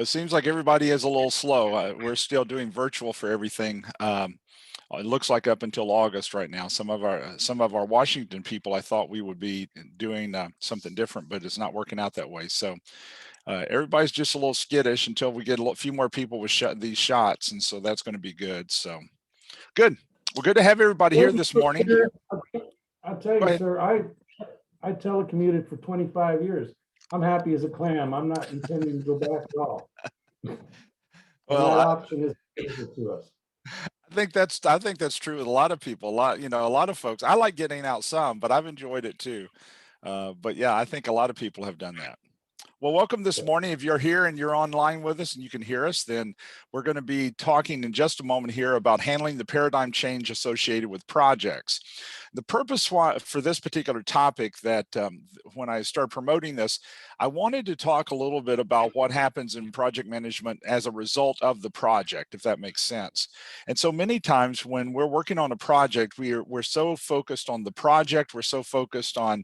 Well, it seems like everybody is a little slow. We're still doing virtual for everything. It looks like up until August right now. Some of our Washington people, I thought we would be doing something different, but it's not working out that way. So everybody's just a little skittish until we get a few more people with these shots, and so that's going to be good. So good. Well, good to have everybody here this morning. I'll tell you, sir, I telecommuted for 25 years. I'm happy as a clam. I'm not intending to go back at all. Well, that option is available to us. I think that's true with a lot of people. A lot of folks. I like getting out some, but I've enjoyed it too. But yeah, I think a lot of people have done that. Well, welcome this morning. If you're here and you're online with us and you can hear us, then we're going to be talking in just a moment here about handling the paradigm change associated with projects. The purpose for this particular topic that when I started promoting this, I wanted to talk a little bit about what happens in project management as a result of the project, if that makes sense. And so many times when we're working on a project, we're so focused on the project, we're so focused on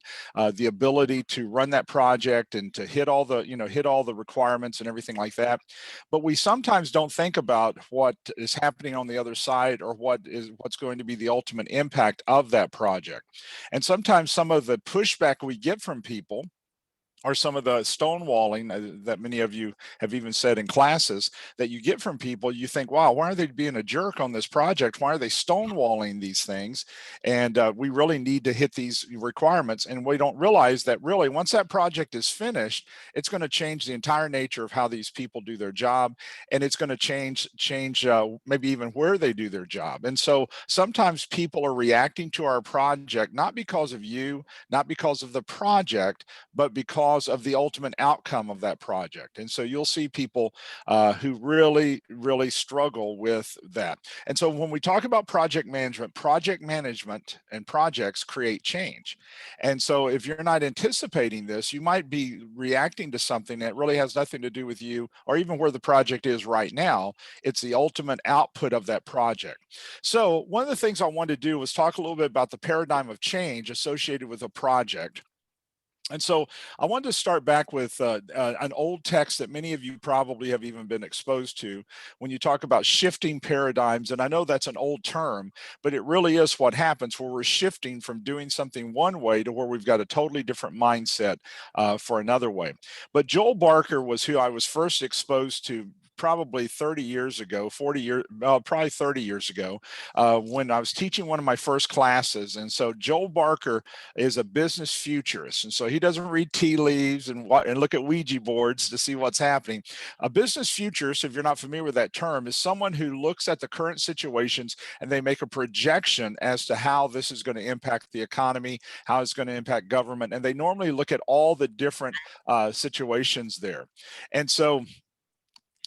the ability to run that project and to hit all the requirements and everything like that. But we sometimes don't think about what is happening on the other side, or what's going to be the ultimate impact of that project. And sometimes some of the pushback we get from people, or some of the stonewalling that many of you have even said in classes that you get from people, you think, wow, why are they being a jerk on this project? Why are they stonewalling these things? And we really need to hit these requirements. And we don't realize that really once that project is finished, it's going to change the entire nature of how these people do their job. And it's going to change maybe even where they do their job. And so sometimes people are reacting to our project, not because of you, not because of the project, but because of the ultimate outcome of that project. And so you'll see people who really, really struggle with that. And so when we talk about project management and projects create change. And so if you're not anticipating this, you might be reacting to something that really has nothing to do with you or even where the project is right now. It's the ultimate output of that project. So one of the things I wanted to do was talk a little bit about the paradigm of change associated with a project. And so I wanted to start back with an old text that many of you probably have even been exposed to when you talk about shifting paradigms. And I know that's an old term, but it really is what happens where we're shifting from doing something one way to where we've got a totally different mindset for another way. But Joel Barker was who I was first exposed to probably 30 years ago, probably 30 years ago, when I was teaching one of my first classes. And so Joel Barker is a business futurist. And so he doesn't read tea leaves and look at Ouija boards to see what's happening. A business futurist, if you're not familiar with that term, is someone who looks at the current situations and they make a projection as to how this is going to impact the economy, how it's going to impact government. And they normally look at all the different situations there. And so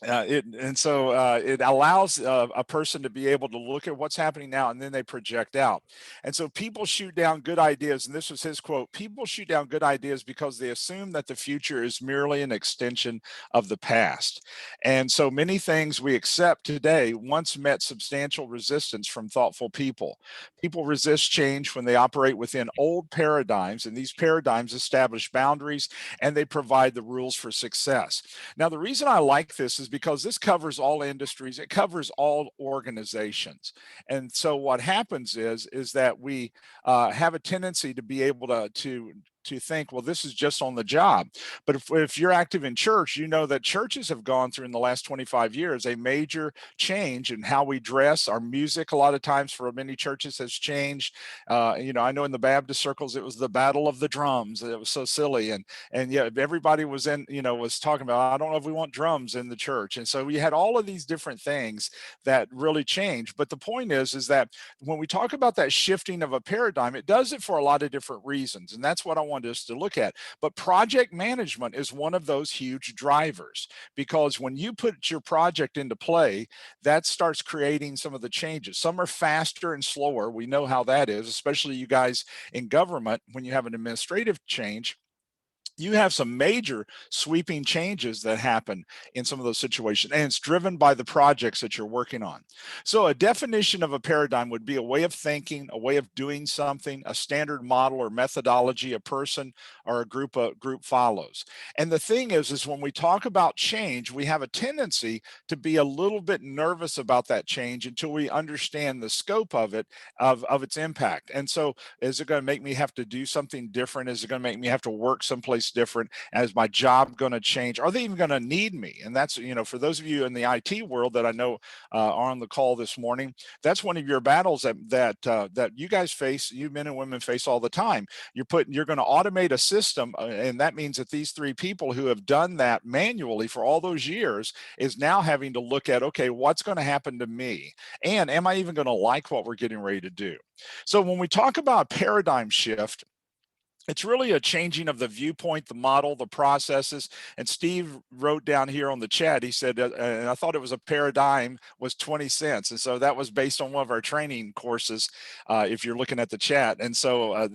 it allows a person to be able to look at what's happening now, and then they project out. And so people shoot down good ideas, and this was his quote: people shoot down good ideas because they assume that the future is merely an extension of the past. And so many things we accept today once met substantial resistance from thoughtful people. People resist change when they operate within old paradigms, and these paradigms establish boundaries and they provide the rules for success. Now, the reason I like this is because this covers all industries, it covers all organizations. And so what happens is that we have a tendency to be able to think, well, this is just on the job. But if you're active in church, you know that churches have gone through in the last 25 years a major change in how we dress. Our music, a lot of times for many churches, has changed. I know in the Baptist circles, it was the battle of the drums. It was so silly. And yet everybody was was talking about, I don't know if we want drums in the church. And so we had all of these different things that really changed. But the point is that when we talk about that shifting of a paradigm, it does it for a lot of different reasons. And that's what I wanted us to look at. But project management is one of those huge drivers, because when you put your project into play, that starts creating some of the changes. Some are faster and slower. We know how that is, especially you guys in government. When you have an administrative change, you have some major sweeping changes that happen in some of those situations, and it's driven by the projects that you're working on. So a definition of a paradigm would be a way of thinking, a way of doing something, a standard model or methodology a person or a group follows. And the thing is when we talk about change, we have a tendency to be a little bit nervous about that change until we understand the scope of it, of its impact. And so, is it going to make me have to do something different? Is it going to make me have to work someplace different? Is my job going to change? Are they even going to need me? And that's, for those of you in the IT world that I know are on the call this morning, that's one of your battles that you guys face, you men and women face all the time. You're going to automate a system, and that means that these three people who have done that manually for all those years is now having to look at, okay, what's going to happen to me? And am I even going to like what we're getting ready to do? So when we talk about paradigm shift, it's really a changing of the viewpoint, the model, the processes. And Steve wrote down here on the chat, he said, and I thought it was a paradigm was 20 cents. And so that was based on one of our training courses, if you're looking at the chat. And so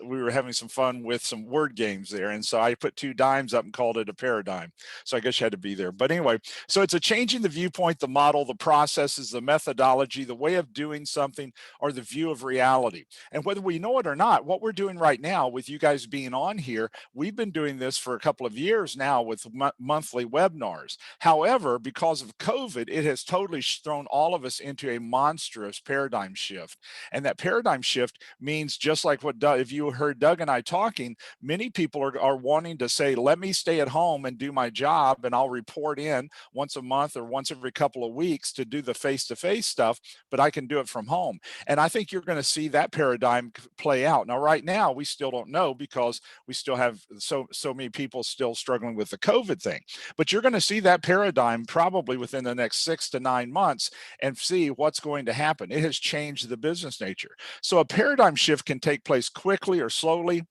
we were having some fun with some word games there. And so I put 2 dimes up and called it a paradigm. So I guess you had to be there. But anyway, so it's a changing the viewpoint, the model, the processes, the methodology, the way of doing something, or the view of reality. And whether we know it or not, what we're doing right now with you guys being on here, we've been doing this for a couple of years now with monthly webinars. However, because of COVID, it has totally thrown all of us into a monstrous paradigm shift. And that paradigm shift means, just like what if you heard Doug and I talking, many people are wanting to say, let me stay at home and do my job, and I'll report in once a month or once every couple of weeks to do the face-to-face stuff, but I can do it from home. And I think you're going to see that paradigm play out. Now, right now, we still don't know because we still have so many people still struggling with the COVID thing. But you're going to see that paradigm probably within the next 6 to 9 months and see what's going to happen. It has changed the business nature. So a paradigm shift can take place quickly or slowly.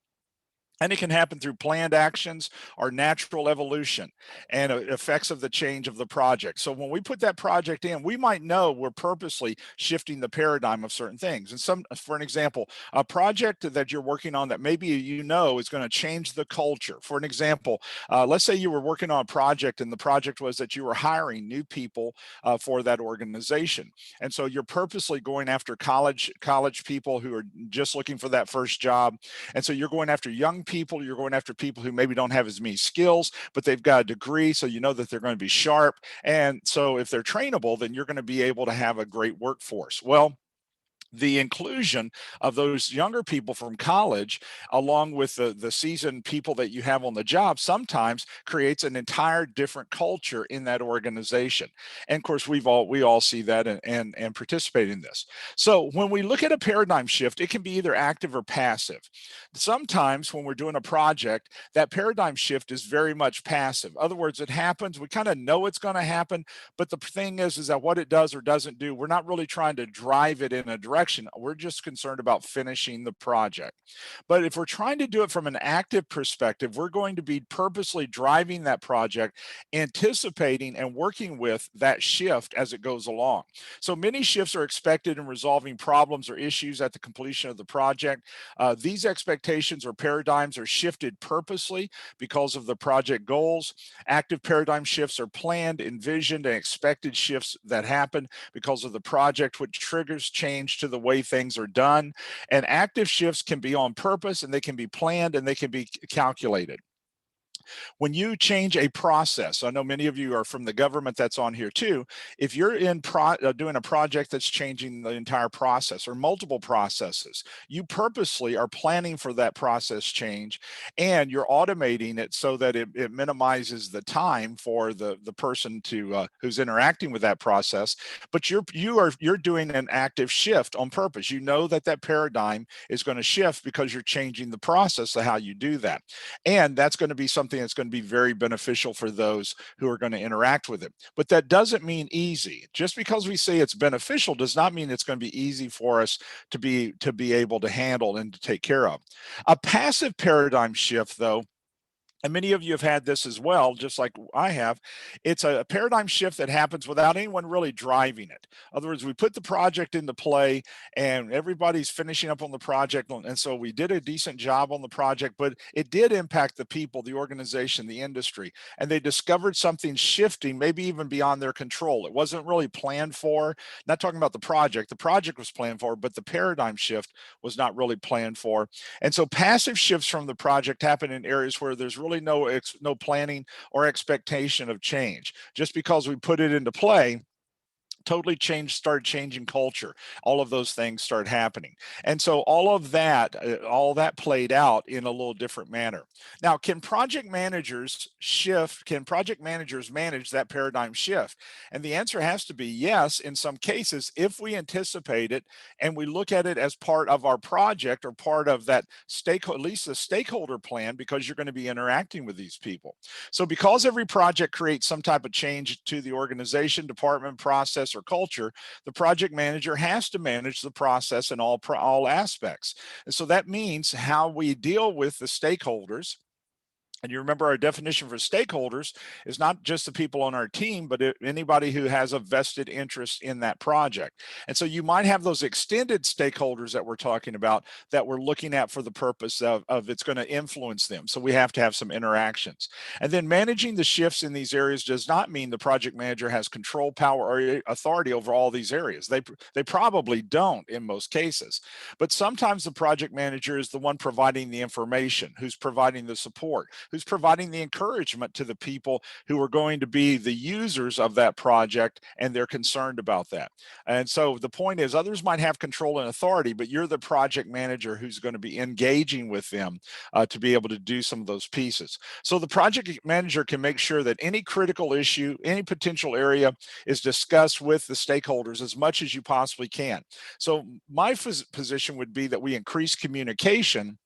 And it can happen through planned actions or natural evolution and effects of the change of the project. So when we put that project in, we might know we're purposely shifting the paradigm of certain things. And for an example, a project that you're working on that maybe is going to change the culture. For an example, let's say you were working on a project and the project was that you were hiring new people for that organization. And so you're purposely going after college people who are just looking for that first job. And so you're going after young people, you're going after people who maybe don't have as many skills, but they've got a degree, so you know that they're going to be sharp. And so if they're trainable, then you're going to be able to have a great workforce. Well, the inclusion of those younger people from college, along with the seasoned people that you have on the job, sometimes creates an entire different culture in that organization. And of course, we all see that and participate in this. So when we look at a paradigm shift, it can be either active or passive. Sometimes when we're doing a project, that paradigm shift is very much passive. In other words, it happens, we kind of know it's going to happen, but the thing is that what it does or doesn't do, we're not really trying to drive it in a direction. We're just concerned about finishing the project. But if we're trying to do it from an active perspective, we're going to be purposely driving that project, anticipating and working with that shift as it goes along. So many shifts are expected in resolving problems or issues at the completion of the project. These expectations or paradigms are shifted purposely because of the project goals. Active paradigm shifts are planned, envisioned, and expected shifts that happen because of the project, which triggers change to the way things are done. And active shifts can be on purpose, and they can be planned, and they can be calculated. When you change a process, I know many of you are from the government that's on here too. If you're doing a project that's changing the entire process or multiple processes, you purposely are planning for that process change, and you're automating it so that it minimizes the time for the person to who's interacting with that process. But you're doing an active shift on purpose. You know that paradigm is going to shift because you're changing the process of how you do that, and that's going to be something that's going to be very beneficial for those who are going to interact with it. But that doesn't mean easy. Just because we say it's beneficial does not mean it's going to be easy for us to be able to handle and to take care of. A passive paradigm shift, though, and many of you have had this as well, just like I have. It's a paradigm shift that happens without anyone really driving it. In other words, we put the project into play and everybody's finishing up on the project. And so we did a decent job on the project, but it did impact the people, the organization, the industry, and they discovered something shifting, maybe even beyond their control. It wasn't really planned for. Not talking about the project was planned for, but the paradigm shift was not really planned for. And so passive shifts from the project happen in areas where there's really no planning or expectation of change. Just because we put it into play totally started changing culture. All of those things start happening. And so all that played out in a little different manner. Now, can project managers manage that paradigm shift? And the answer has to be yes, in some cases, if we anticipate it and we look at it as part of our project or part of that at least the stakeholder plan, because you're going to be interacting with these people. So because every project creates some type of change to the organization, department, process, or culture, the project manager has to manage the process in all aspects. And so that means how we deal with the stakeholders. And you remember our definition for stakeholders is not just the people on our team, but anybody who has a vested interest in that project. And so you might have those extended stakeholders that we're talking about that we're looking at for the purpose of it's going to influence them. So we have to have some interactions. And then managing the shifts in these areas does not mean the project manager has control, power, or authority over all these areas. They probably don't in most cases. But sometimes the project manager is the one providing the information, who's providing the support, who's providing the encouragement to the people who are going to be the users of that project, and they're concerned about that. And so the point is, others might have control and authority, but you're the project manager who's going to be engaging with them to be able to do some of those pieces. So the project manager can make sure that any critical issue, any potential area is discussed with the stakeholders as much as you possibly can. So my position would be that we increase communication,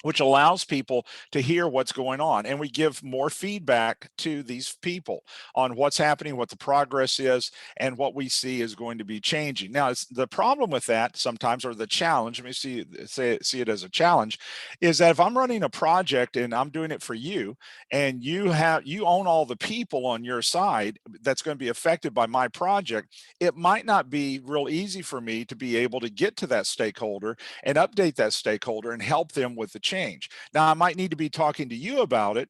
which allows people to hear what's going on. And we give more feedback to these people on what's happening, what the progress is, and what we see is going to be changing. Now, it's the problem with that sometimes, or the challenge, let me see it as a challenge, is that if I'm running a project and I'm doing it for you, and you own all the people on your side that's going to be affected by my project, it might not be real easy for me to be able to get to that stakeholder and update that stakeholder and help them with the change. Now, I might need to be talking to you about it.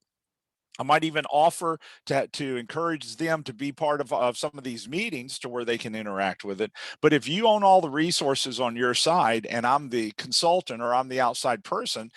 I might even offer to encourage them to be part of some of these meetings to where they can interact with it. But if you own all the resources on your side and I'm the consultant or I'm the outside person,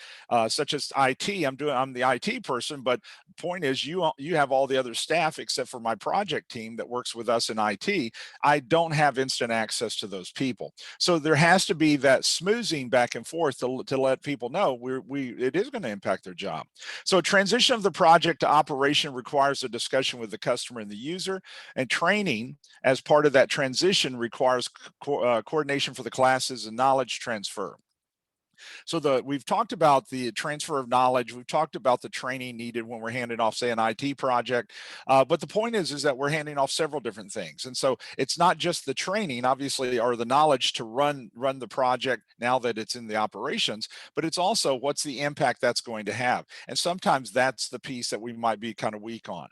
such as IT, I'm the IT person, but the point is you have all the other staff except for my project team that works with us in IT. I don't have instant access to those people. So there has to be that smoothing back and forth to let people know it is going to impact their job. So a transition of the project to operation requires a discussion with the customer and the user, and training as part of that transition requires coordination for the classes and knowledge transfer. So we've talked about the transfer of knowledge. We've talked about the training needed when we're handing off, say, an IT project. But the point is that we're handing off several different things. And so it's not just the training, obviously, or the knowledge to run the project now that it's in the operations, but it's also what's the impact that's going to have. And sometimes that's the piece that we might be kind of weak on.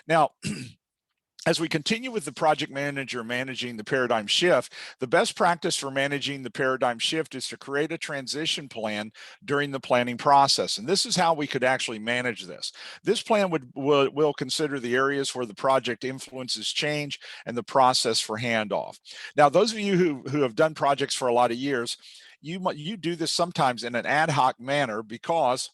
Now, as we continue with the project manager managing the paradigm shift, the best practice for managing the paradigm shift is to create a transition plan during the planning process. And this is how we could actually manage this. This plan will consider the areas where the project influences change and the process for handoff. Now, those of you who have done projects for a lot of years, you do this sometimes in an ad hoc manner because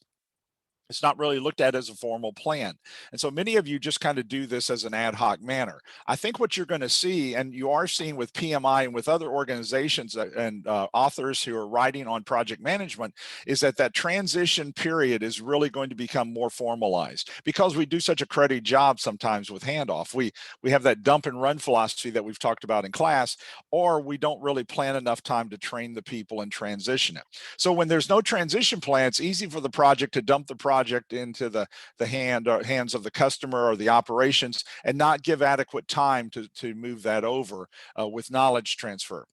it's not really looked at as a formal plan. And so many of you just kind of do this as an ad hoc manner. I think what you're going to see, and you are seeing with PMI and with other organizations and authors who are writing on project management, is that transition period is really going to become more formalized because we do such a cruddy job sometimes with handoff. We have that dump and run philosophy that we've talked about in class, or we don't really plan enough time to train the people and transition it. So when there's no transition plan, it's easy for the project to dump the project into the hands of the customer or the operations and not give adequate time to move that over with knowledge transfer.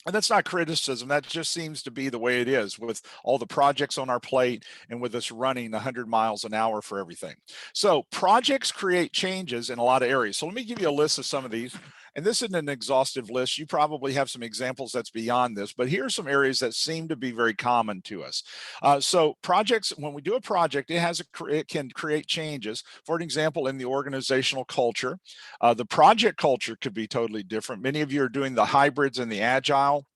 And that's not criticism. That just seems to be the way it is with all the projects on our plate and with us running 100 miles an hour for everything. So projects create changes in a lot of areas. So let me give you a list of some of these. And this isn't an exhaustive list. You probably have some examples that's beyond this, but here are some areas that seem to be very common to us. So projects, when we do a project, it can create changes. For an example, in the organizational culture, the project culture could be totally different. Many of you are doing the hybrids and the agile,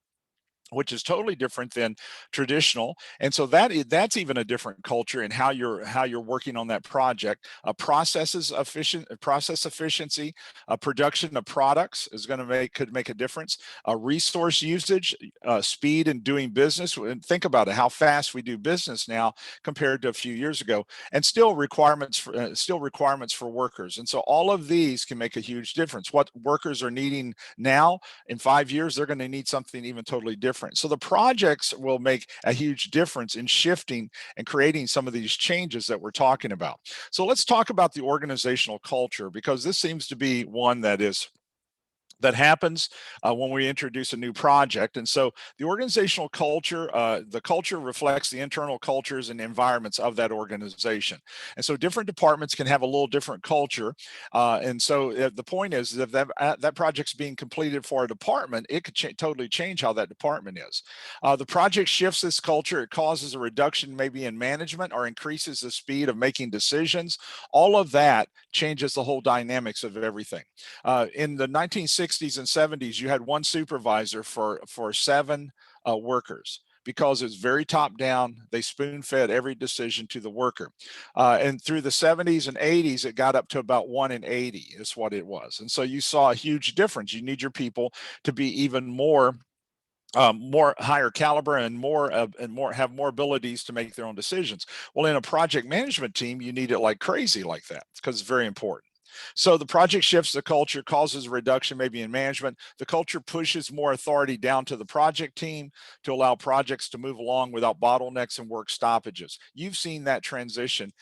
which is totally different than traditional, and so that's even a different culture in how you're working on that project. Process efficiency, production of products is going to could make a difference. Resource usage, speed in doing business, and think about it, how fast we do business now compared to a few years ago, and still requirements for workers. And so all of these can make a huge difference. What workers are needing now, in 5 years, they're going to need something even totally different. So the projects will make a huge difference in shifting and creating some of these changes that we're talking about. So let's talk about the organizational culture, because this seems to be one that happens when we introduce a new project. And so the organizational culture, the culture reflects the internal cultures and environments of that organization. And so different departments can have a little different culture. And so the point is that that project's being completed for a department, it could totally change how that department is. The project shifts this culture. It causes a reduction maybe in management or increases the speed of making decisions. All of that changes the whole dynamics of everything. In the 1960s and 70s, you had one supervisor for 7 workers, because it's very top down. They spoon fed every decision to the worker. And through the 70s and 80s, it got up to about 1 in 80 is what it was. And so you saw a huge difference. You need your people to be even more higher caliber and more have more abilities to make their own decisions. Well, in a project management team, you need it like crazy like that, because it's very important. So the project shifts the culture, causes a reduction maybe in management. The culture pushes more authority down to the project team to allow projects to move along without bottlenecks and work stoppages. You've seen that transition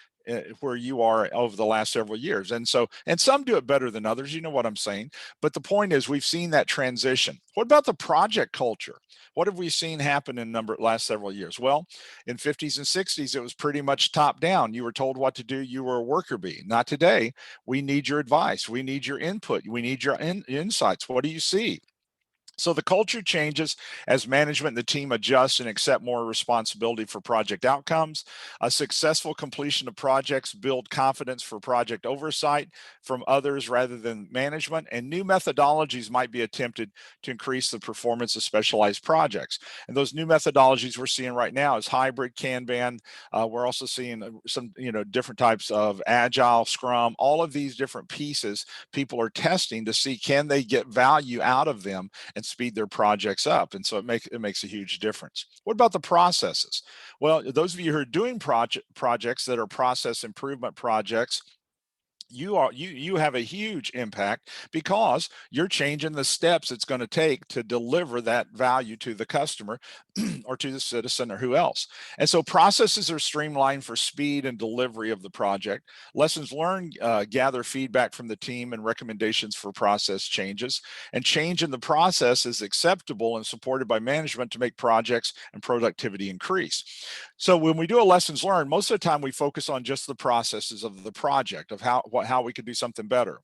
where you are over the last several years. And some do it better than others, you know what I'm saying. But the point is, we've seen that transition. What about the project culture? What have we seen happen in last several years? Well, in 50s and 60s, it was pretty much top down. You were told what to do. You were a worker bee. Not today. We need your advice. We need your input. We need your insights. What do you see? So the culture changes as management and the team adjust and accept more responsibility for project outcomes. A successful completion of projects build confidence for project oversight from others rather than management, and new methodologies might be attempted to increase the performance of specialized projects. And those new methodologies we're seeing right now is hybrid, Kanban. We're also seeing some different types of Agile, Scrum, all of these different pieces people are testing to see, can they get value out of them and speed their projects up. And so it makes a huge difference. What about the processes? Well, those of you who are doing projects that are process improvement projects, you have a huge impact, because you're changing the steps it's going to take to deliver that value to the customer or to the citizen or who else. And so processes are streamlined for speed and delivery of the project. Lessons learned gather feedback from the team and recommendations for process changes, and change in the process is acceptable and supported by management to make projects and productivity increase. So when we do a lessons learned, most of the time we focus on just the processes of the project, of how we could do something better.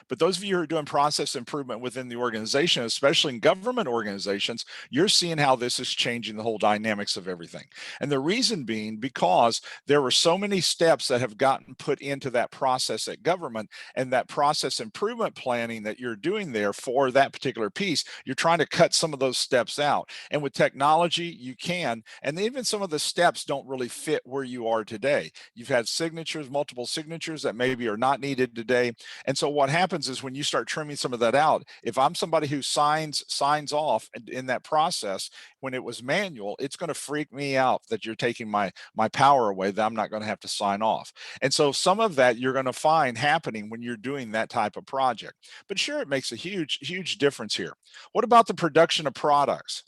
But those of you who are doing process improvement within the organization, especially in government organizations, you're seeing how this is changing the whole dynamics of everything. And the reason being, because there were so many steps that have gotten put into that process at government, and that process improvement planning that you're doing there for that particular piece, you're trying to cut some of those steps out. And with technology, you can, and even some of the steps don't really fit where you are today. You've had signatures, multiple signatures that maybe are not needed today. And so what happens is, when you start trimming some of that out, if I'm somebody who signs off in that process when it was manual, it's going to freak me out that you're taking my power away, that I'm not going to have to sign off. And so some of that you're going to find happening when you're doing that type of project. But sure, it makes a huge difference here. What about the production of products?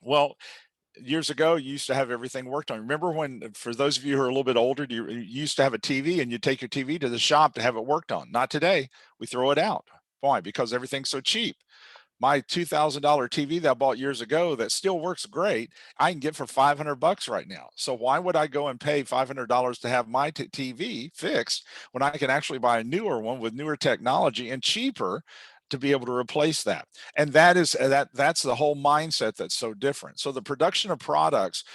Well, years ago, you used to have everything worked on. Remember when, for those of you who are a little bit older, you used to have a TV and you take your TV to the shop to have it worked on? Not today. We throw it out. Why? Because everything's so cheap. my $2,000 TV that I bought years ago that still works great, I can get for $500 right now. So why would I go and pay $500 to have my TV fixed when I can actually buy a newer one with newer technology and cheaper to be able to replace that? And that's the whole mindset that's so different. So the production of projects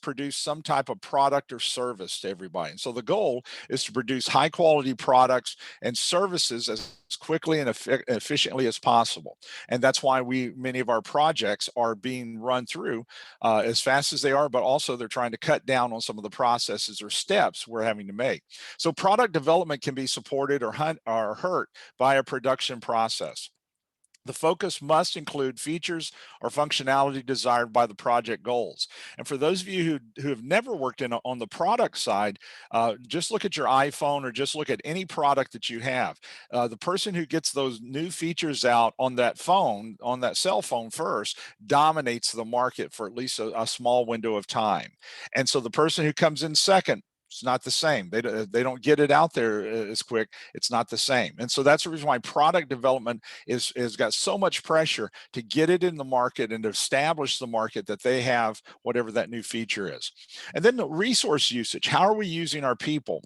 produce some type of product or service to everybody. And so the goal is to produce high quality products and services as quickly and efficiently as possible. And that's why many of our projects are being run through as fast as they are, but also they're trying to cut down on some of the processes or steps we're having to make. So product development can be supported or hurt by a production process. The focus must include features or functionality desired by the project goals. And for those of you who have never worked on the product side, just look at your iPhone or just look at any product that you have. The person who gets those new features out on that phone, on that cell phone first, dominates the market for at least a small window of time. And so the person who comes in second, it's not the same. They don't get it out there as quick. It's not the same. And so that's the reason why product development is got so much pressure to get it in the market and to establish the market that they have whatever that new feature is. And then the resource usage. How are we using our people?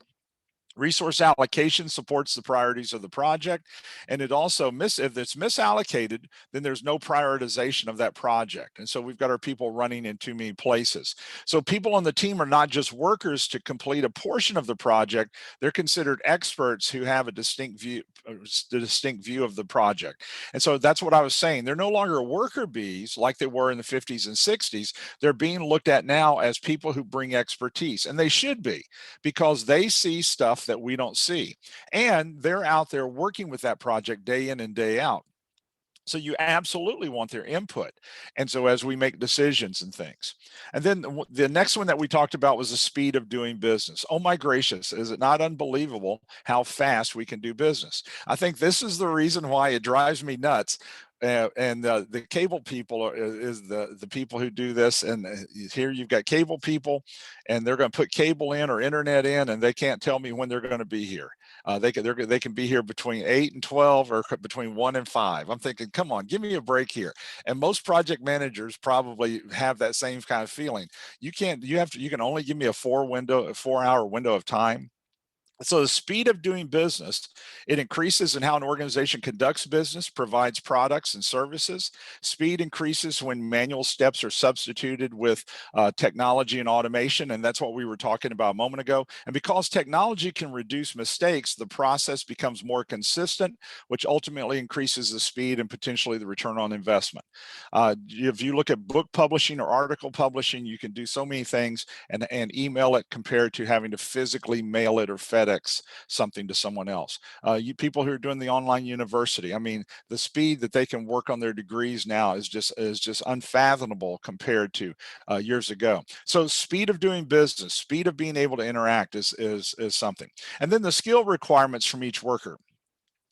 Resource allocation supports the priorities of the project, and it also if it's misallocated, then there's no prioritization of that project. And so we've got our people running in too many places. So people on the team are not just workers to complete a portion of the project, they're considered experts who have a distinct view of the project. And so that's what I was saying. They're no longer worker bees like they were in the 50s and 60s. They're being looked at now as people who bring expertise, and they should be, because they see stuff that we don't see. And they're out there working with that project day in and day out. So you absolutely want their input. And so as we make decisions and things. And then the next one that we talked about was the speed of doing business. Oh my gracious, is it not unbelievable how fast we can do business? I think this is the reason why it drives me nuts. And the cable people is the people who do this. And here you've got cable people, and they're going to put cable in or internet in, and they can't tell me when they're going to be here. They can be here between 8 and 12 or between 1 and 5. I'm thinking, come on, give me a break here. And most project managers probably have that same kind of feeling. You can only give me a 4-hour window of time. So the speed of doing business, it increases in how an organization conducts business, provides products and services. Speed increases when manual steps are substituted with technology and automation. And that's what we were talking about a moment ago. And because technology can reduce mistakes, the process becomes more consistent, which ultimately increases the speed and potentially the return on investment. If you look at book publishing or article publishing, you can do so many things and email it compared to having to physically mail it or FedEx something to someone else. You people who are doing the online university, I mean, the speed that they can work on their degrees now is just unfathomable compared to years ago. So speed of doing business, speed of being able to interact is something. And then the skill requirements from each worker.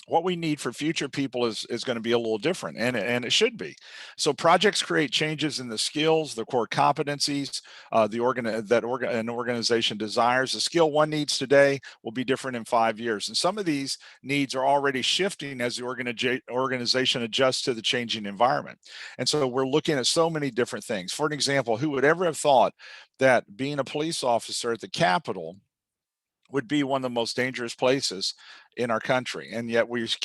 What we need for future people is going to be a little different, and it should be. So projects create changes in the skills, the core competencies, an organization desires. The skill one needs today will be different in 5 years, and some of these needs are already shifting as the organization adjusts to the changing environment. And so we're looking at so many different things. For an example, who would ever have thought that being a police officer at the Capitol would be one of the most dangerous places in our country, and yet we've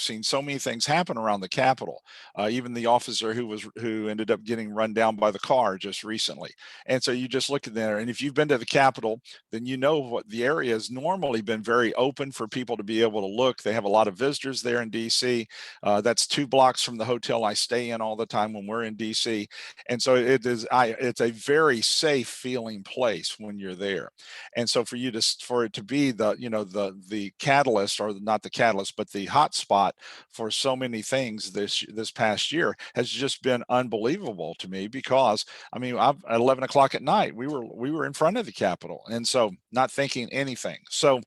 seen so many things happen around the Capitol. Even the officer who ended up getting run down by the car just recently. And so you just look at there, and if you've been to the Capitol, then you know what the area has normally been very open for people to be able to look. They have a lot of visitors there in DC. That's 2 blocks from the hotel I stay in all the time when we're in DC, and so it's a very safe feeling place when you're there. And so for it to be the catalyst, or not the catalyst, but the hot spot for so many things this past year has just been unbelievable to me, because I mean, at 11 o'clock at night, we were in front of the Capitol, and so not thinking anything. So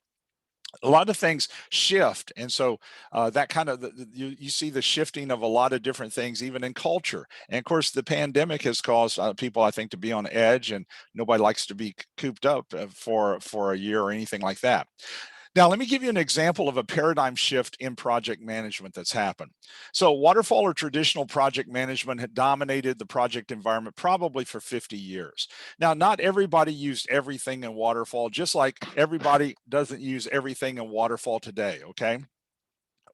a lot of things shift, and so that kind of you see the shifting of a lot of different things, even in culture. And of course, the pandemic has caused people, I think, to be on edge, and nobody likes to be cooped up for a year or anything like that. Now, let me give you an example of a paradigm shift in project management that's happened. So waterfall or traditional project management had dominated the project environment probably for 50 years. Now, not everybody used everything in waterfall, just like everybody doesn't use everything in waterfall today, okay?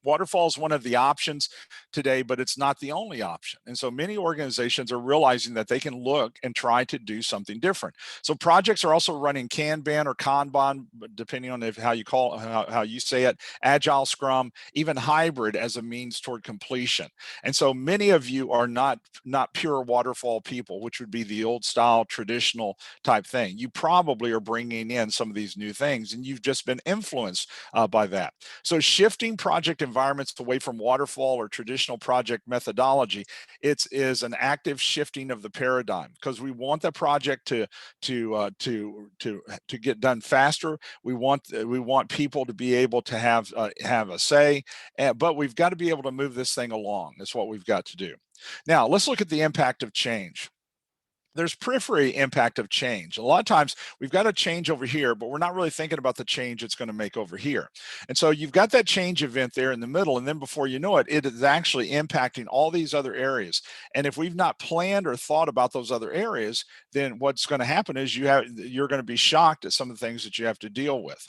Waterfall is one of the options today, but it's not the only option. And so many organizations are realizing that they can look and try to do something different. So projects are also running Kanban or Kanban, depending on how you call how you say it, Agile, Scrum, even hybrid as a means toward completion. And so many of you are not pure waterfall people, which would be the old style traditional type thing. You probably are bringing in some of these new things, and you've just been influenced by that. So shifting project environments away from waterfall or traditional project methodology, it is an active shifting of the paradigm, because we want the project to get done faster. We want people to be able to have a say, but we've got to be able to move this thing along. That's what we've got to do. Now let's look at the impact of change. There's periphery impact of change. A lot of times we've got a change over here, but we're not really thinking about the change it's going to make over here. And so you've got that change event there in the middle, and then before you know it, it is actually impacting all these other areas. And if we've not planned or thought about those other areas, then what's going to happen is you're going to be shocked at some of the things that you have to deal with.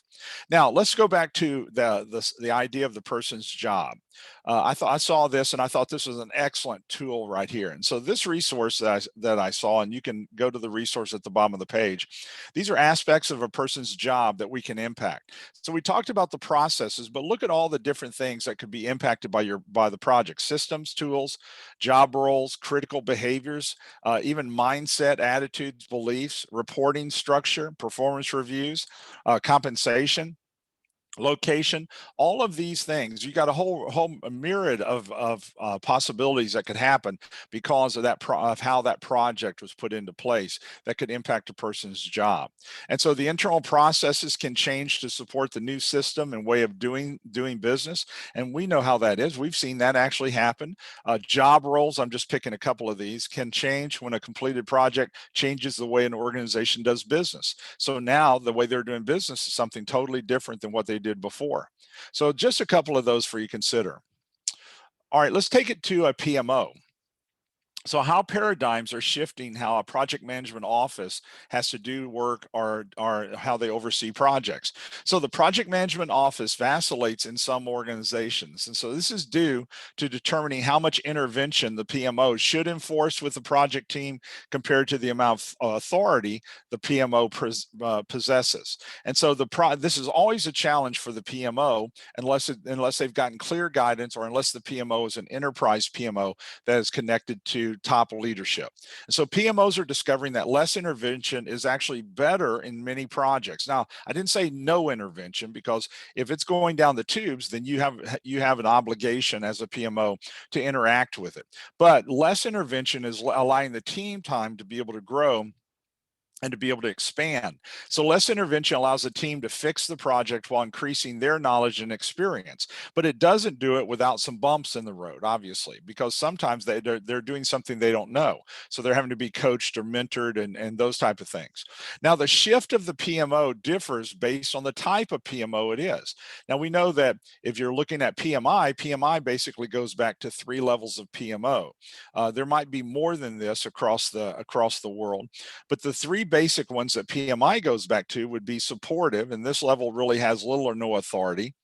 Now let's go back to the idea of the person's job. I saw this and I thought this was an excellent tool right here. And so this resource that I saw, and you can go to the resource at the bottom of the page, these are aspects of a person's job that we can impact. So we talked about the processes, but look at all the different things that could be impacted by the project: systems, tools, job roles, critical behaviors, even mindset, attitudes, beliefs, reporting structure, performance reviews, compensation, location, all of these things. You got a whole myriad of possibilities that could happen because of of how that project was put into place that could impact a person's job. And so the internal processes can change to support the new system and way of doing business, and we know how that is. We've seen that actually happen. Job roles, I'm just picking a couple of these, can change when a completed project changes the way an organization does business. So now the way they're doing business is something totally different than what they did before. So just a couple of those for you to consider. All right, let's take it to a PMO. So how paradigms are shifting how a project management office has to do work, or how they oversee projects. So the project management office vacillates in some organizations. And so this is due to determining how much intervention the PMO should enforce with the project team compared to the amount of authority the PMO possesses. And so this is always a challenge for the PMO unless they've gotten clear guidance, or unless the PMO is an enterprise PMO that is connected to top leadership. And so PMOs are discovering that less intervention is actually better in many projects. Now, I didn't say no intervention, because if it's going down the tubes, then you have an obligation as a PMO to interact with it. But less intervention is allowing the team time to be able to grow and to be able to expand. So less intervention allows the team to fix the project while increasing their knowledge and experience. But it doesn't do it without some bumps in the road, obviously, because sometimes they're doing something they don't know. So they're having to be coached or mentored and those type of things. Now, the shift of the PMO differs based on the type of PMO it is. Now, we know that if you're looking at PMI basically goes back to 3 levels of PMO. There might be more than this across the world, but the 3 basic ones that PMI goes back to would be supportive, and this level really has little or no authority.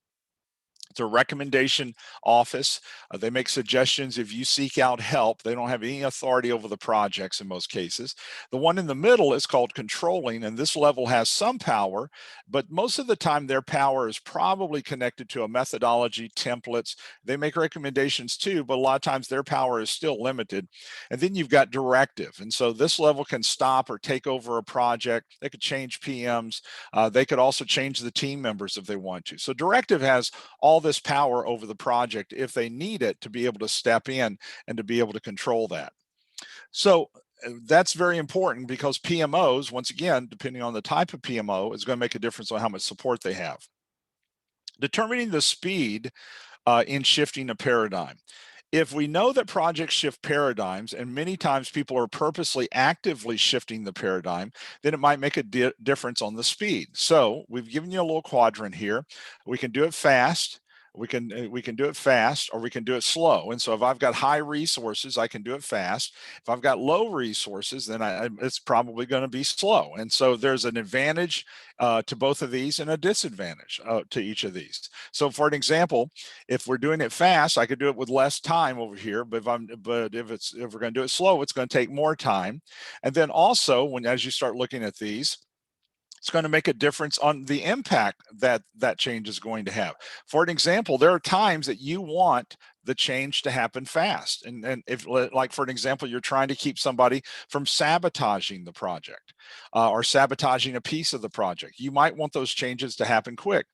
It's a recommendation office. They make suggestions if you seek out help. They don't have any authority over the projects in most cases. The one in the middle is called controlling, and this level has some power, but most of the time their power is probably connected to a methodology, templates. They make recommendations too, but a lot of times their power is still limited. And then you've got directive. And so this level can stop or take over a project. They could change PMs. They could also change the team members if they want to. So directive has all this power over the project if they need it to be able to step in and to be able to control that. So that's very important, because PMOs, once again, depending on the type of PMO, is going to make a difference on how much support they have. Determining the speed in shifting a paradigm. If we know that projects shift paradigms, and many times people are purposely actively shifting the paradigm, then it might make a difference on the speed. So we've given you a little quadrant here. We can do it fast. We can do it fast, or we can do it slow. And so if I've got high resources, I can do it fast. If I've got low resources, then it's probably going to be slow. And so there's an advantage to both of these and a disadvantage to each of these. So for an example, if we're doing it fast, I could do it with less time over here. But if we're going to do it slow, it's going to take more time. And then also, as you start looking at these, it's going to make a difference on the impact that that change is going to have. For an example, there are times that you want the change to happen fast. And if, like, for an example, you're trying to keep somebody from sabotaging the project or sabotaging a piece of the project, you might want those changes to happen quick.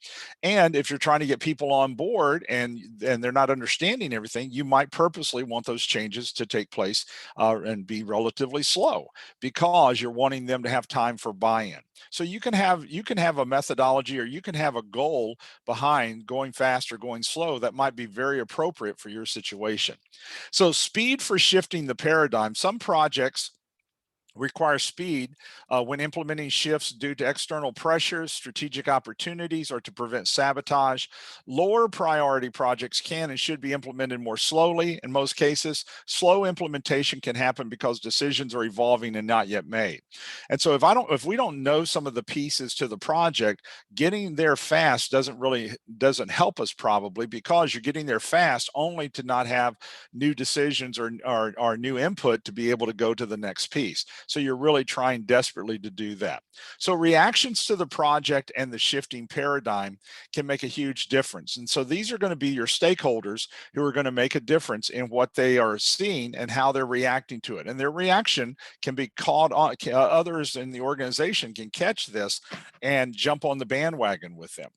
And if you're trying to get people on board and they're not understanding everything, you might purposely want those changes to take place and be relatively slow, because you're wanting them to have time for buy-in. So you can have a methodology, or you can have a goal behind going fast or going slow that might be very appropriate for your situation. So speed for shifting the paradigm. Some projects require speed when implementing shifts due to external pressures, strategic opportunities, or to prevent sabotage. Lower priority projects can and should be implemented more slowly. In most cases, slow implementation can happen because decisions are evolving and not yet made. And so if we don't know some of the pieces to the project, getting there fast doesn't help us, probably, because you're getting there fast only to not have new decisions or new input to be able to go to the next piece. So you're really trying desperately to do that. So reactions to the project and the shifting paradigm can make a huge difference. And so these are going to be your stakeholders who are going to make a difference in what they are seeing and how they're reacting to it. And their reaction can be caught on, others in the organization can catch this and jump on the bandwagon with them.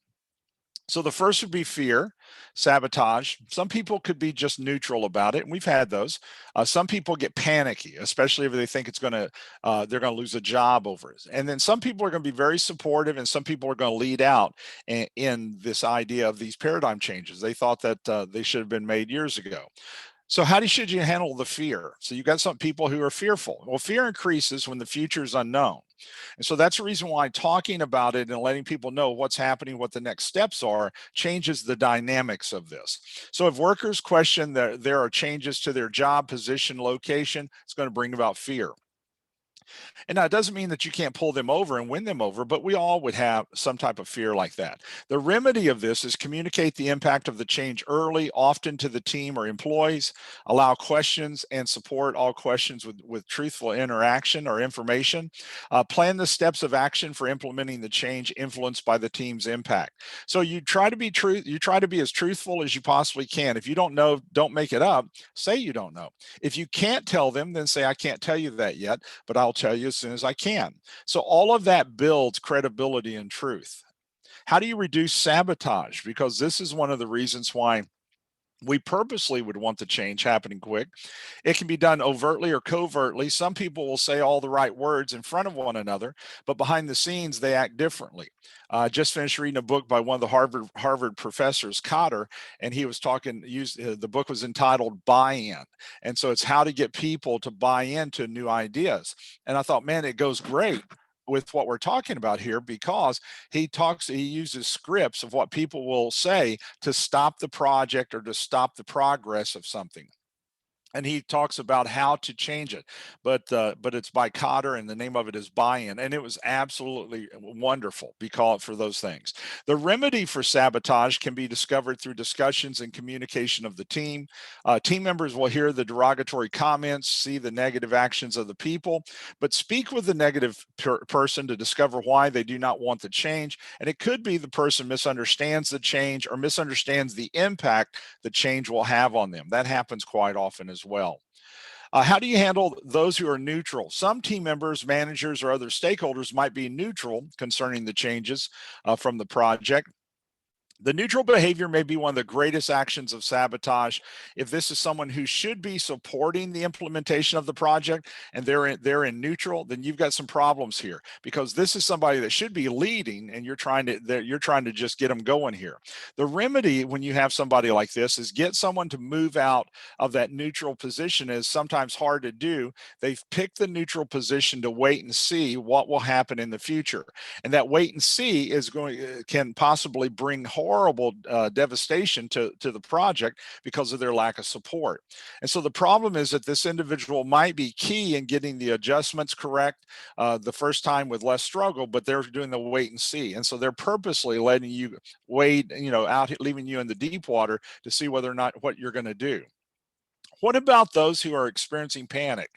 So the first would be fear, sabotage. Some people could be just neutral about it, and we've had those. Some people get panicky, especially if they think they're going to lose a job over it. And then some people are going to be very supportive, and some people are going to lead out in this idea of these paradigm changes. They thought that they should have been made years ago. So should you handle the fear? So you've got some people who are fearful. Well, fear increases when the future is unknown. And so that's the reason why talking about it and letting people know what's happening, what the next steps are, changes the dynamics of this. So if workers question that there are changes to their job, position, location, it's going to bring about fear. And now it doesn't mean that you can't pull them over and win them over, but we all would have some type of fear like that. The remedy of this is communicate the impact of the change early, often to the team or employees, allow questions and support all questions with truthful interaction or information, plan the steps of action for implementing the change influenced by the team's impact. So you try to be as truthful as you possibly can. If you don't know, don't make it up. Say you don't know. If you can't tell them, then say, I can't tell you that yet, but I'll tell you as soon as I can. So all of that builds credibility and truth. How do you reduce sabotage? Because this is one of the reasons why we purposely would want the change happening quick. It can be done overtly or covertly. Some people will say all the right words in front of one another, but behind the scenes, they act differently. Just finished reading a book by one of the Harvard professors, Cotter, and he was the book was entitled Buy-In. And so it's how to get people to buy into new ideas. And I thought, man, it goes great with what we're talking about here, because he uses scripts of what people will say to stop the project or to stop the progress of something. And he talks about how to change it, but it's by Cotter, and the name of it is Buy-In, and it was absolutely wonderful because for those things. The remedy for sabotage can be discovered through discussions and communication of the team. Team members will hear the derogatory comments, see the negative actions of the people, but speak with the negative person to discover why they do not want the change. And it could be the person misunderstands the change or misunderstands the impact the change will have on them. That happens quite often as well. How do you handle those who are neutral? Some team members, managers, or other stakeholders might be neutral concerning the changes from the project. The neutral behavior may be one of the greatest actions of sabotage. If this is someone who should be supporting the implementation of the project and they're in neutral, then you've got some problems here, because this is somebody that should be leading and you're trying to just get them going here. The remedy when you have somebody like this is get someone to move out of that neutral position. Is sometimes hard to do. They've picked the neutral position to wait and see what will happen in the future. And that wait and see is can possibly bring horrible devastation to the project because of their lack of support. And so the problem is that this individual might be key in getting the adjustments correct the first time with less struggle, but they're doing the wait and see. And so they're purposely letting you wade, out, leaving you in the deep water to see whether or not what you're going to do. What about those who are experiencing panic?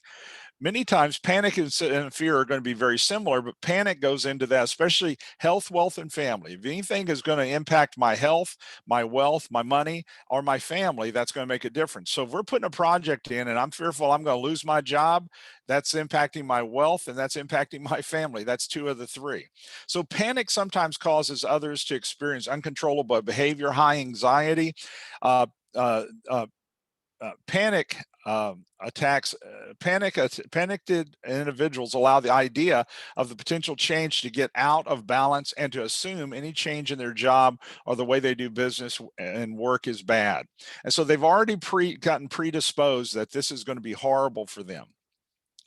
Many times panic and fear are going to be very similar, but panic goes into that, especially health, wealth, and family. If anything is going to impact my health, my wealth, my money, or my family, that's going to make a difference. So if we're putting a project in and I'm fearful I'm going to lose my job, that's impacting my wealth and that's impacting my family. That's two of the three. So panic sometimes causes others to experience uncontrollable behavior, high anxiety, uh, uh, uh, panic attacks, panicked individuals allow the idea of the potential change to get out of balance and to assume any change in their job or the way they do business and work is bad. And so they've already gotten predisposed that this is going to be horrible for them.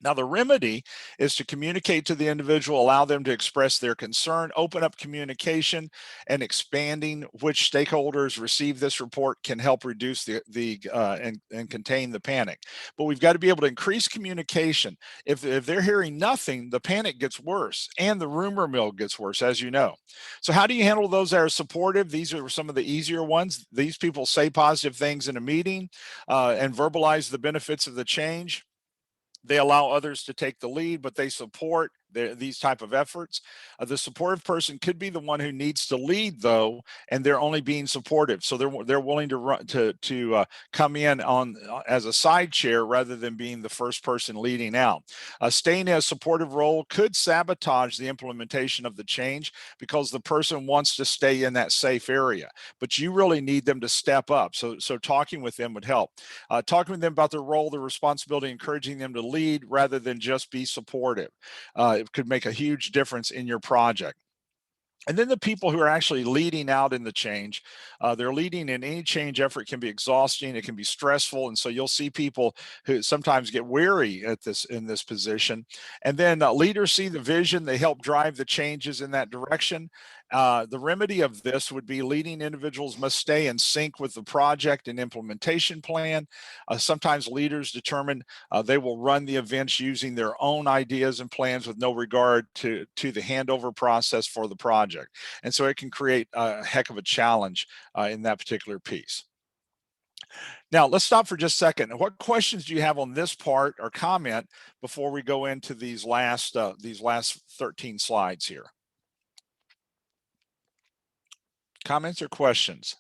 Now, the remedy is to communicate to the individual, allow them to express their concern, open up communication, and expanding which stakeholders receive this report can help reduce and contain the panic. But we've got to be able to increase communication. If they're hearing nothing, the panic gets worse and the rumor mill gets worse, as you know. So how do you handle those that are supportive? These are some of the easier ones. These people say positive things in a meeting and verbalize the benefits of the change. They allow others to take the lead, but they support these type of efforts. The supportive person could be the one who needs to lead, though, and they're only being supportive. So they're willing to run to come in on as a side chair rather than being the first person leading out. Staying in a supportive role could sabotage the implementation of the change because the person wants to stay in that safe area, but you really need them to step up. So talking with them would help. Talking with them about their role, their responsibility, encouraging them to lead rather than just be supportive. It could make a huge difference in your project. And then the people who are actually leading out in the change, they're leading in any change effort can be exhausting. It can be stressful. And so you'll see people who sometimes get weary in this position. And then leaders see the vision. They help drive the changes in that direction. The remedy of this would be leading individuals must stay in sync with the project and implementation plan. Sometimes leaders determine they will run the events using their own ideas and plans with no regard to the handover process for the project. And so it can create a heck of a challenge in that particular piece. Now, let's stop for just a second. What questions do you have on this part or comment before we go into these last 13 slides here? Comments or questions?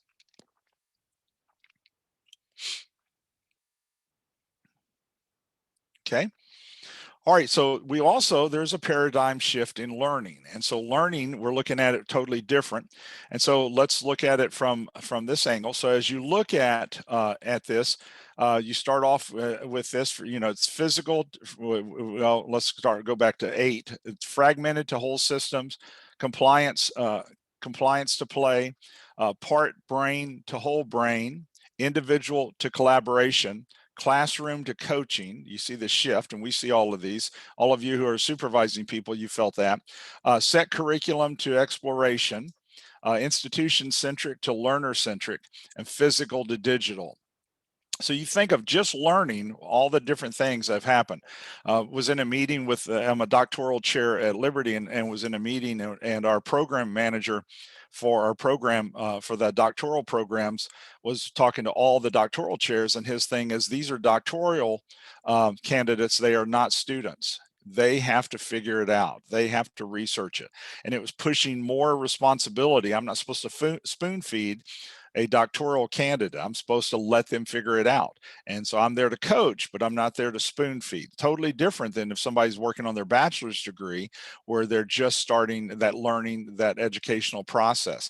Okay. All right, so there's a paradigm shift in learning. And so learning, we're looking at it totally different. And so let's look at it from this angle. So as you look at this, you start off with this, it's physical. Well, go back to 8. It's fragmented to whole systems, compliance to play, part brain to whole brain, individual to collaboration, classroom to coaching. You see the shift, and we see all of these. All of you who are supervising people, you felt that. Set curriculum to exploration, institution-centric to learner-centric, and physical to digital. So you think of just learning all the different things that have happened. Was in a meeting with, I'm a doctoral chair at Liberty, and was in a meeting, and our program manager for our program for the doctoral programs was talking to all the doctoral chairs, and his thing is these are doctoral candidates. They are not students. They have to figure it out. They have to research it. And it was pushing more responsibility. I'm not supposed to spoon feed a doctoral candidate. I'm supposed to let them figure it out. And so I'm there to coach, but I'm not there to spoon feed. Totally different than if somebody's working on their bachelor's degree where they're just starting that learning, that educational process.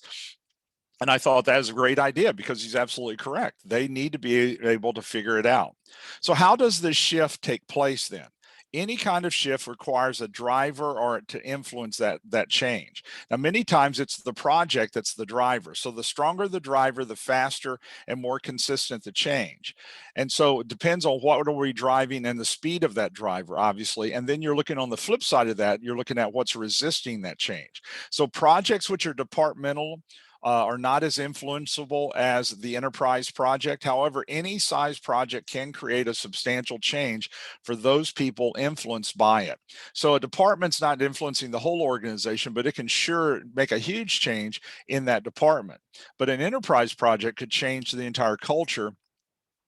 And I thought that was a great idea because he's absolutely correct. They need to be able to figure it out. So how does this shift take place then? Any kind of shift requires a driver or to influence that change. Now, many times it's the project that's the driver. So the stronger the driver, the faster and more consistent the change. And so it depends on what are we driving and the speed of that driver, obviously. And then you're looking on the flip side of that, you're looking at what's resisting that change. So projects which are departmental, are not as influenceable as the enterprise project. However, any size project can create a substantial change for those people influenced by it. So a department's not influencing the whole organization, but it can sure make a huge change in that department. But an enterprise project could change the entire culture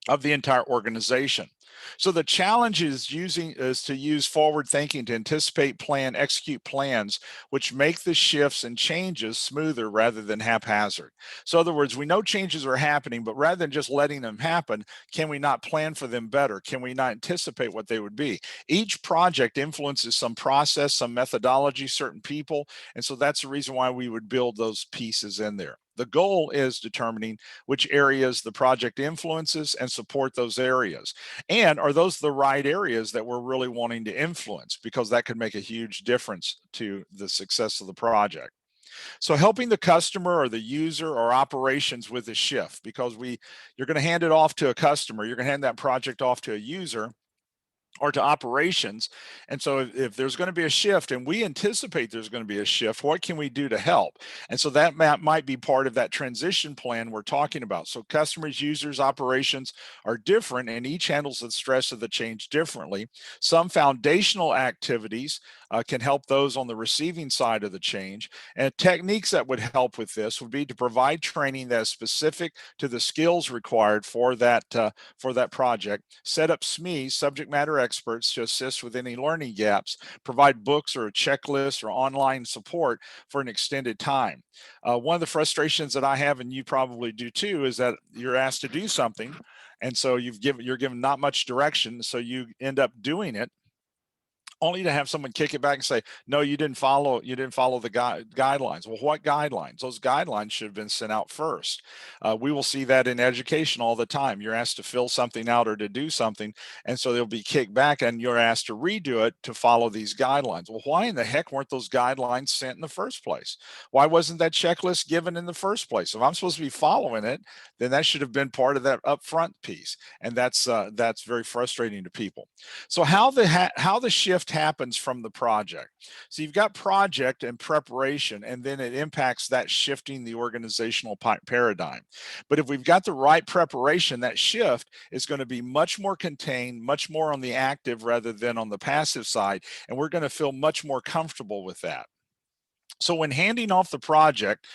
of the entire organization. So the challenge is to use forward thinking to anticipate, plan, execute plans which make the shifts and changes smoother rather than haphazard. So in other words, we know changes are happening, but rather than just letting them happen, can we not plan for them better? Can we not anticipate what they would be? Each project influences some process, some methodology, certain people, and so that's the reason why we would build those pieces in there. The goal is determining which areas the project influences and support those areas. And are those the right areas that we're really wanting to influence? Because that could make a huge difference to the success of the project. So helping the customer or the user or operations with the shift, because you're going to hand it off to a customer, you're going to hand that project off to a user or to operations. And so if there's going to be a shift and we anticipate there's going to be a shift, what can we do to help? And so that might be part of that transition plan we're talking about. So customers, users, operations are different and each handles the stress of the change differently. Some foundational activities can help those on the receiving side of the change. And techniques that would help with this would be to provide training that is specific to the skills required for that project, set up SMEs, subject matter experts, to assist with any learning gaps, provide books or a checklist or online support for an extended time. One of the frustrations that I have, and you probably do too, is that you're asked to do something, and so you're given not much direction, so you end up doing it only to have someone kick it back and say, no, you didn't follow the guidelines. Well, what guidelines? Those guidelines should have been sent out first. We will see that in education all the time. You're asked to fill something out or to do something, and so they'll be kicked back and you're asked to redo it to follow these guidelines. Well, why in the heck weren't those guidelines sent in the first place? Why wasn't that checklist given in the first place? If I'm supposed to be following it, then that should have been part of that upfront piece, and that's very frustrating to people. So how the shift happens from the project. So you've got project and preparation, and then it impacts that shifting the organizational paradigm. But if we've got the right preparation, that shift is going to be much more contained, much more on the active rather than on the passive side, and we're going to feel much more comfortable with that. So when handing off the project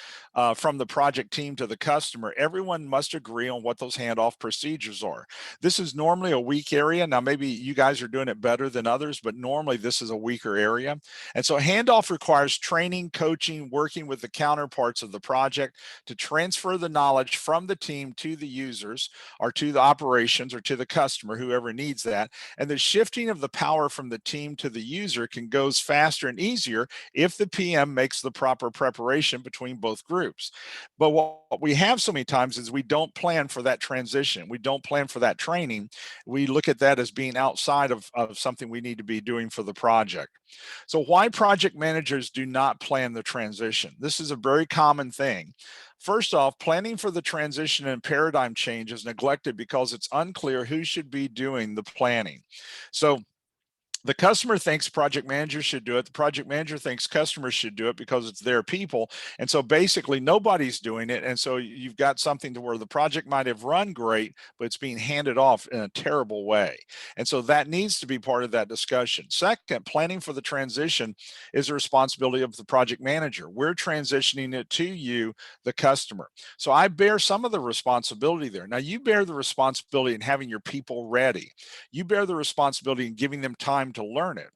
from the project team to the customer, everyone must agree on what those handoff procedures are. This is normally a weak area. Now, maybe you guys are doing it better than others, but normally this is a weaker area. And so handoff requires training, coaching, working with the counterparts of the project to transfer the knowledge from the team to the users or to the operations or to the customer, whoever needs that. And the shifting of the power from the team to the user can go faster and easier if the PM makes the proper preparation between both groups. But what we have so many times is we don't plan for that transition. We don't plan for that training. We look at that as being outside of something we need to be doing for the project. So why project managers do not plan the transition? This is a very common thing. First off, planning for the transition and paradigm change is neglected because it's unclear who should be doing the planning. So the customer thinks project manager should do it. The project manager thinks customers should do it because it's their people. And so basically nobody's doing it. And so you've got something to where the project might have run great, but it's being handed off in a terrible way. And so that needs to be part of that discussion. Second, planning for the transition is the responsibility of the project manager. We're transitioning it to you, the customer. So I bear some of the responsibility there. Now you bear the responsibility in having your people ready. You bear the responsibility in giving them time to learn it.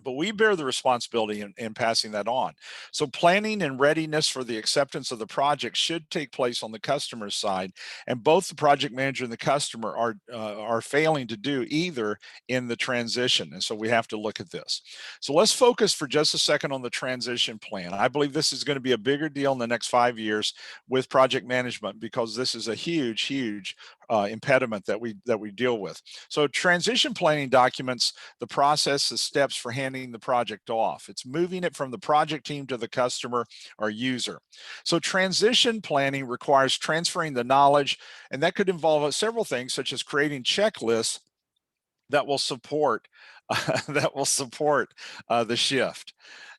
but we bear the responsibility in passing that on. So planning and readiness for the acceptance of the project should take place on the customer's side, and both the project manager and the customer are failing to do either in the transition, and so we have to look at this. So let's focus for just a second on the transition plan. I believe this is going to be a bigger deal in the next 5 years with project management, because this is a huge impediment that we deal with. So transition planning documents the process, the steps for handing the project off. It's moving it from the project team to the customer or user. So transition planning requires transferring the knowledge, and that could involve several things, such as creating checklists that will support the shift.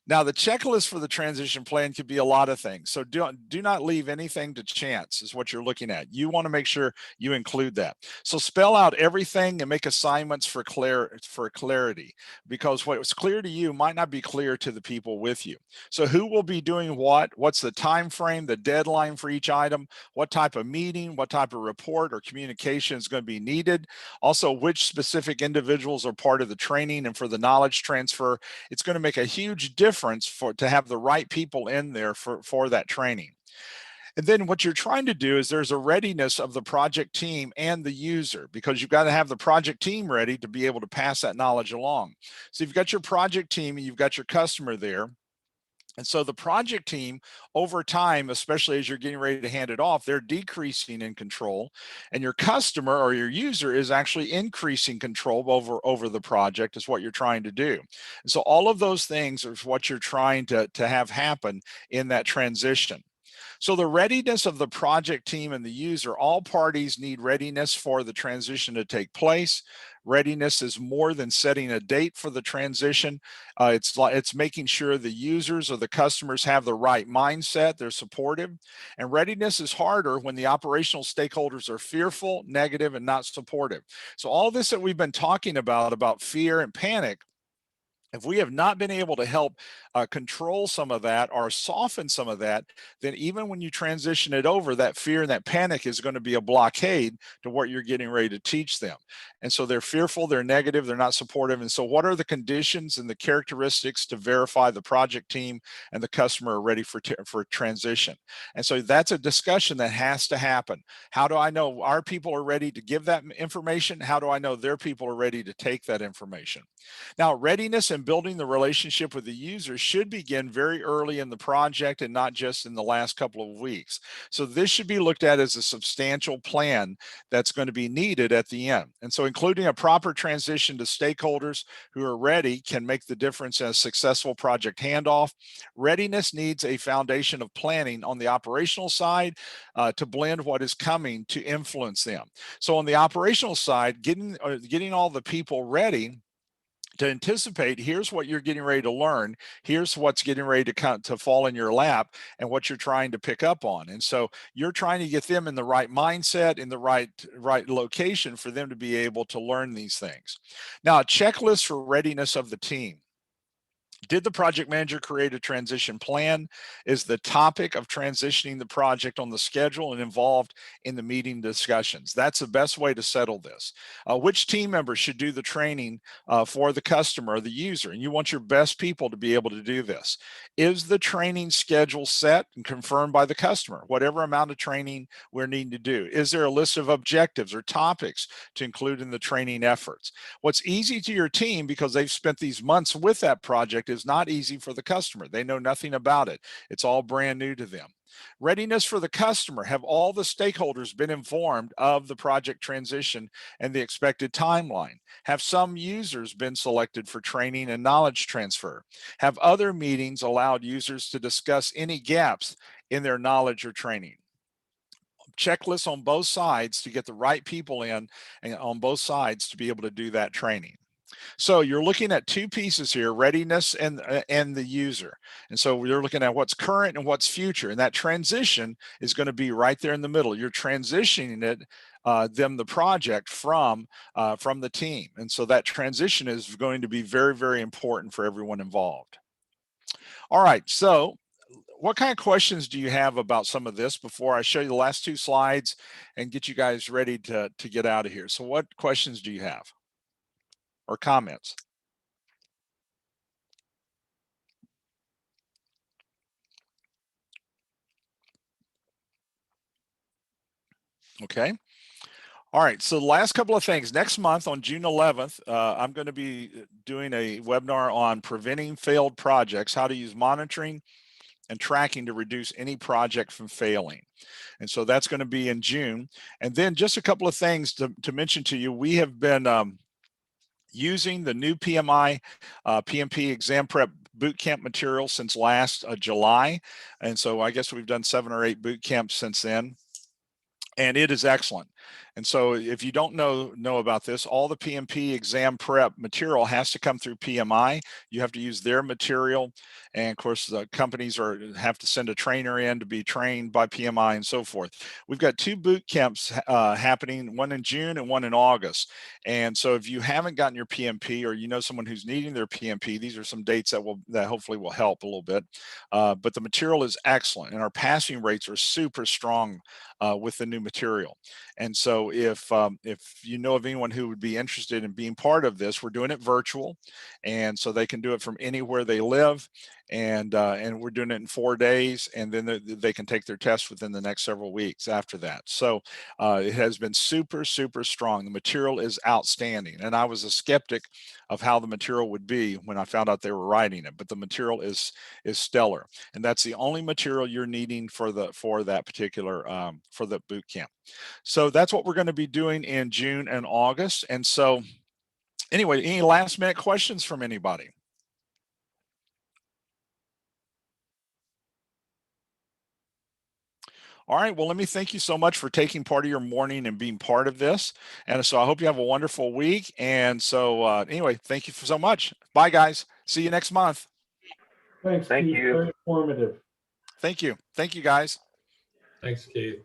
Now, the checklist for the transition plan could be a lot of things. So do not leave anything to chance is what you're looking at. You want to make sure you include that. So spell out everything and make assignments for clarity, because what's clear to you might not be clear to the people with you. So who will be doing what? What's the time frame, the deadline for each item? What type of meeting, what type of report or communication is going to be needed? Also, which specific individuals are part of the training and for the knowledge transfer. It's going to make a huge difference to have the right people in there for that training. And then what you're trying to do is there's a readiness of the project team and the user, because you've got to have the project team ready to be able to pass that knowledge along. So you've got your project team and you've got your customer there. And so the project team over time, especially as you're getting ready to hand it off, they're decreasing in control, and your customer or your user is actually increasing control over the project is what you're trying to do. And so all of those things are what you're trying to have happen in that transition. So the readiness of the project team and the user, all parties need readiness for the transition to take place. Readiness is more than setting a date for the transition. It's making sure the users or the customers have the right mindset, they're supportive. And readiness is harder when the operational stakeholders are fearful, negative, and not supportive. So all this that we've been talking about fear and panic, if we have not been able to help control some of that or soften some of that, then even when you transition it over, that fear and that panic is going to be a blockade to what you're getting ready to teach them. And so they're fearful, they're negative, they're not supportive. And so what are the conditions and the characteristics to verify the project team and the customer are ready for transition? And so that's a discussion that has to happen. How do I know our people are ready to give that information? How do I know their people are ready to take that information? Now, readiness and building the relationship with the user should begin very early in the project and not just in the last couple of weeks. So this should be looked at as a substantial plan that's going to be needed at the end. And so including a proper transition to stakeholders who are ready can make the difference in a successful project handoff. Readiness needs a foundation of planning on the operational side to blend what is coming to influence them. So on the operational side, getting all the people ready to anticipate, here's what you're getting ready to learn, here's what's getting ready to fall in your lap, and what you're trying to pick up on. And so you're trying to get them in the right mindset, in the right location for them to be able to learn these things. Now, a checklist for readiness of the team. Did the project manager create a transition plan? Is the topic of transitioning the project on the schedule and involved in the meeting discussions? That's the best way to settle this. Which team members should do the training for the customer or the user? And you want your best people to be able to do this. Is the training schedule set and confirmed by the customer? Whatever amount of training we're needing to do. Is there a list of objectives or topics to include in the training efforts? What's easy to your team because they've spent these months with that project is not easy for the customer. They know nothing about it. It's all brand new to them. Readiness for the customer. Have all the stakeholders been informed of the project transition and the expected timeline? Have some users been selected for training and knowledge transfer? Have other meetings allowed users to discuss any gaps in their knowledge or training? Checklists on both sides to get the right people in and on both sides to be able to do that training. So you're looking at two pieces here, readiness and the user. And so you're looking at what's current and what's future. And that transition is going to be right there in the middle. You're transitioning it, the project from the team. And so that transition is going to be very, very important for everyone involved. All right, so what kind of questions do you have about some of this before I show you the last two slides and get you guys ready to get out of here? So what questions do you have or comments? Okay. All right, so the last couple of things. Next month on June 11th, I'm going to be doing a webinar on preventing failed projects, how to use monitoring and tracking to reduce any project from failing. And so that's going to be in June. And then just a couple of things to mention to you. We have been using the new PMI, PMP exam prep bootcamp material since last July. And so I guess we've done 7 or 8 boot camps since then. And it is excellent. And so if you don't know about this, all the PMP exam prep material has to come through PMI. You have to use their material. And of course, the companies have to send a trainer in to be trained by PMI and so forth. We've got 2 boot camps happening, one in June and one in August. And so if you haven't gotten your PMP or you know someone who's needing their PMP, these are some dates that hopefully will help a little bit. But the material is excellent and our passing rates are super strong with the new material. And so if you know of anyone who would be interested in being part of this, we're doing it virtual, and so they can do it from anywhere they live, and we're doing it in 4 days, and then they can take their test within the next several weeks after that. So it has been super strong. The material is outstanding, and I was a skeptic of how the material would be when I found out they were writing it, but the material is stellar, and that's the only material you're needing for that particular for the boot camp. So that's what we're going to be doing in June and August. And so anyway, any last minute questions from anybody? All right, well, let me thank you so much for taking part of your morning and being part of this. And so I hope you have a wonderful week. And so anyway, thank you so much. Bye, guys. See you next month. Thanks, Keith. Very informative. Thank you. Thank you, guys. Thanks, Keith.